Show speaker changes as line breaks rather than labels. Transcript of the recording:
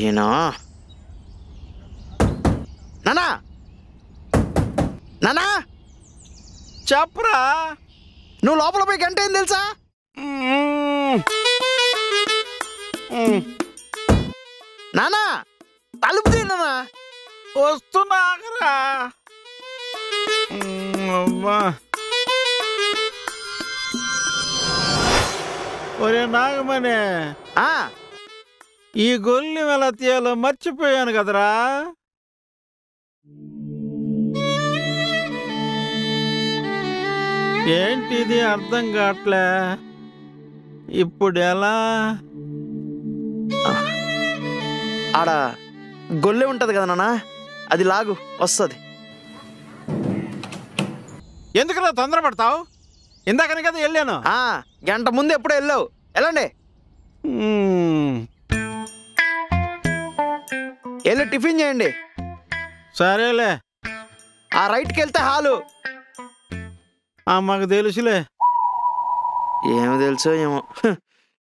ఏనా నానా నానా
చెప్పరా.
నువ్వు లోపల పోయి గంట ఏం తెలుసా? నానా తలుపు తీ నానా.
వస్తున్నాకరా. ఒరే నాగమణి, ఈ గొల్లి ఎలా తీయాలో మర్చిపోయాను కదరా. ఏంటిది అర్థం కావట్లే. ఇప్పుడు ఎలా?
ఆడ గొల్లె ఉంటది కదా నాన్న, అది లాగు వస్తుంది.
ఎందుకలా తొందరపడతావు? ఇందాకనే కదా వెళ్ళాను.
గంట ముందు ఎప్పుడో వెళ్ళావు. వెళ్ళండి, వెళ్ళి టిఫిన్ చేయండి.
సరేలే.
ఆ రైట్కి వెళ్తే హాలు.
మాకు తెలుసులే.
ఏమి తెలుసో ఏమో.